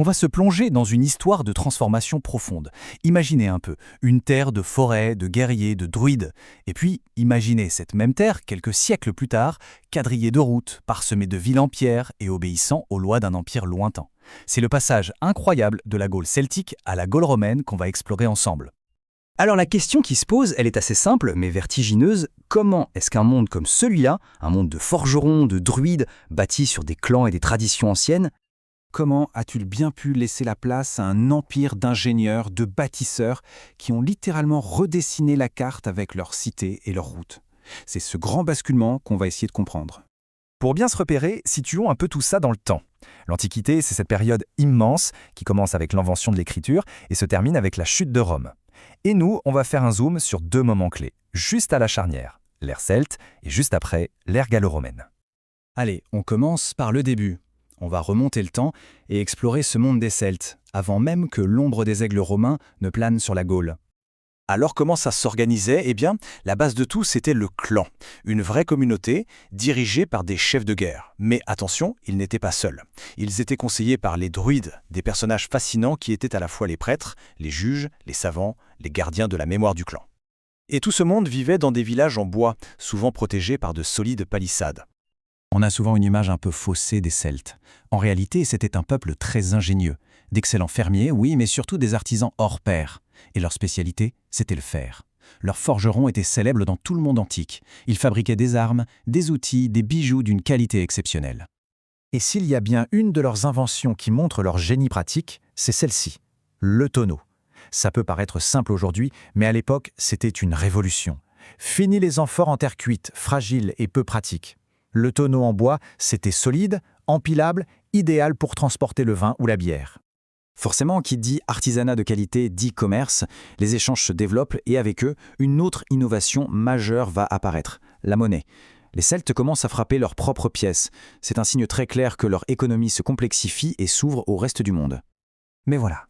On va se plonger dans une histoire de transformation profonde. Imaginez un peu, une terre de forêts, de guerriers, de druides. Et puis, imaginez cette même terre, quelques siècles plus tard, quadrillée de routes, parsemée de villes en pierre et obéissant aux lois d'un empire lointain. C'est le passage incroyable de la Gaule celtique à la Gaule romaine qu'on va explorer ensemble. Alors la question qui se pose, elle est assez simple mais vertigineuse. Comment est-ce qu'un monde comme celui-là, un monde de forgerons, de druides, bâti sur des clans et des traditions anciennes, Comment a-t-il bien pu laisser la place à un empire d'ingénieurs, de bâtisseurs, qui ont littéralement redessiné la carte avec leurs cités et leurs routes? C'est ce grand basculement qu'on va essayer de comprendre. Pour bien se repérer, situons un peu tout ça dans le temps. L'Antiquité, c'est cette période immense qui commence avec l'invention de l'écriture et se termine avec la chute de Rome. Et nous, on va faire un zoom sur deux moments clés, juste à la charnière, l'ère celte et juste après, l'ère gallo-romaine. Allez, on commence par le début. On va remonter le temps et explorer ce monde des Celtes, avant même que l'ombre des aigles romains ne plane sur la Gaule. Alors comment ça s'organisait? Eh bien, la base de tout, c'était le clan, une vraie communauté dirigée par des chefs de guerre. Mais attention, ils n'étaient pas seuls. Ils étaient conseillés par les druides, des personnages fascinants qui étaient à la fois les prêtres, les juges, les savants, les gardiens de la mémoire du clan. Et tout ce monde vivait dans des villages en bois, souvent protégés par de solides palissades. On a souvent une image un peu faussée des Celtes. En réalité, c'était un peuple très ingénieux. D'excellents fermiers, oui, mais surtout des artisans hors pair. Et leur spécialité, c'était le fer. Leurs forgerons étaient célèbres dans tout le monde antique. Ils fabriquaient des armes, des outils, des bijoux d'une qualité exceptionnelle. Et s'il y a bien une de leurs inventions qui montre leur génie pratique, c'est celle-ci, le tonneau. Ça peut paraître simple aujourd'hui, mais à l'époque, c'était une révolution. Fini les amphores en terre cuite, fragiles et peu pratiques. Le tonneau en bois, c'était solide, empilable, idéal pour transporter le vin ou la bière. Forcément, qui dit artisanat de qualité dit commerce, les échanges se développent et avec eux, une autre innovation majeure va apparaître, la monnaie. Les Celtes commencent à frapper leurs propres pièces. C'est un signe très clair que leur économie se complexifie et s'ouvre au reste du monde. Mais voilà,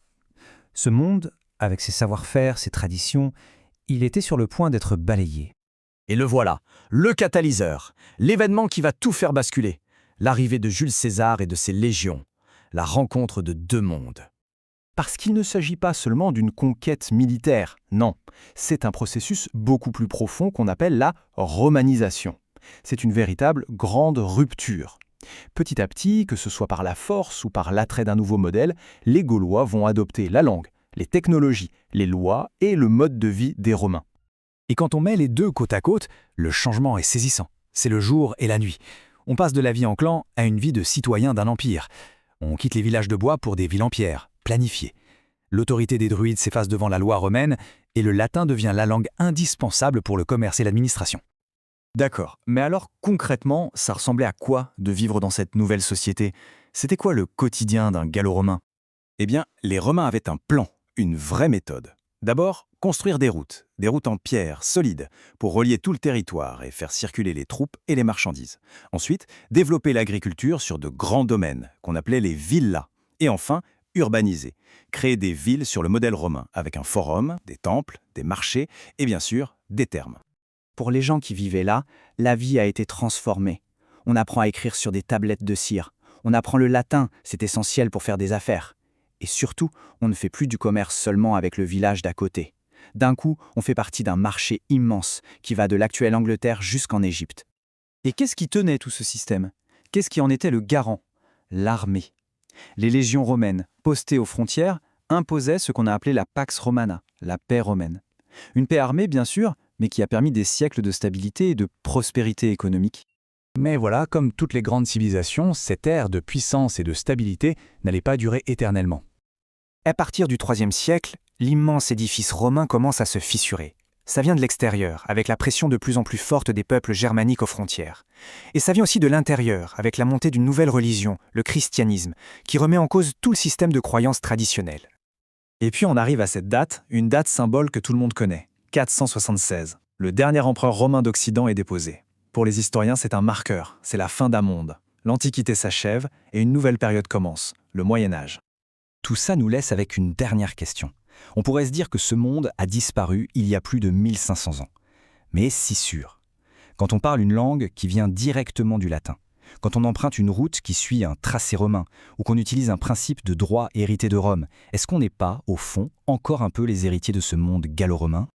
ce monde, avec ses savoir-faire, ses traditions, il était sur le point d'être balayé. Et le voilà, le catalyseur, l'événement qui va tout faire basculer. L'arrivée de Jules César et de ses légions, la rencontre de deux mondes. Parce qu'il ne s'agit pas seulement d'une conquête militaire, non, c'est un processus beaucoup plus profond qu'on appelle la romanisation. C'est une véritable grande rupture. Petit à petit, que ce soit par la force ou par l'attrait d'un nouveau modèle, les Gaulois vont adopter la langue, les technologies, les lois et le mode de vie des Romains. Et quand on met les deux côte à côte, le changement est saisissant. C'est le jour et la nuit. On passe de la vie en clan à une vie de citoyen d'un empire. On quitte les villages de bois pour des villes en pierre, planifiées. L'autorité des druides s'efface devant la loi romaine et le latin devient la langue indispensable pour le commerce et l'administration. D'accord, mais alors concrètement, ça ressemblait à quoi de vivre dans cette nouvelle société? C'était quoi le quotidien d'un gallo-romain? Eh bien, les Romains avaient un plan, une vraie méthode. D'abord, construire des routes en pierre, solides, pour relier tout le territoire et faire circuler les troupes et les marchandises. Ensuite, développer l'agriculture sur de grands domaines, qu'on appelait les villas. Et enfin, urbaniser, créer des villes sur le modèle romain, avec un forum, des temples, des marchés et bien sûr, des thermes. Pour les gens qui vivaient là, la vie a été transformée. On apprend à écrire sur des tablettes de cire. On apprend le latin, c'est essentiel pour faire des affaires. Et surtout, on ne fait plus du commerce seulement avec le village d'à côté. D'un coup, on fait partie d'un marché immense qui va de l'actuelle Angleterre jusqu'en Égypte. Et qu'est-ce qui tenait tout ce système? Qu'est-ce qui en était le garant? L'armée. Les légions romaines, postées aux frontières, imposaient ce qu'on a appelé la Pax Romana, la paix romaine. Une paix armée, bien sûr, mais qui a permis des siècles de stabilité et de prospérité économique. Mais voilà, comme toutes les grandes civilisations, cette ère de puissance et de stabilité n'allait pas durer éternellement. À partir du IIIe siècle, l'immense édifice romain commence à se fissurer. Ça vient de l'extérieur, avec la pression de plus en plus forte des peuples germaniques aux frontières. Et ça vient aussi de l'intérieur, avec la montée d'une nouvelle religion, le christianisme, qui remet en cause tout le système de croyances traditionnelles. Et puis on arrive à cette date, une date symbole que tout le monde connaît, 476. Le dernier empereur romain d'Occident est déposé. Pour les historiens, c'est un marqueur, c'est la fin d'un monde. L'Antiquité s'achève et une nouvelle période commence, le Moyen Âge. Tout ça nous laisse avec une dernière question. On pourrait se dire que ce monde a disparu il y a plus de 1500 ans. Mais est-ce si sûr? Quand on parle une langue qui vient directement du latin, Quand on emprunte une route qui suit un tracé romain, ou qu'on utilise un principe de droit hérité de Rome, est-ce qu'on n'est pas, au fond, encore un peu les héritiers de ce monde gallo-romain ?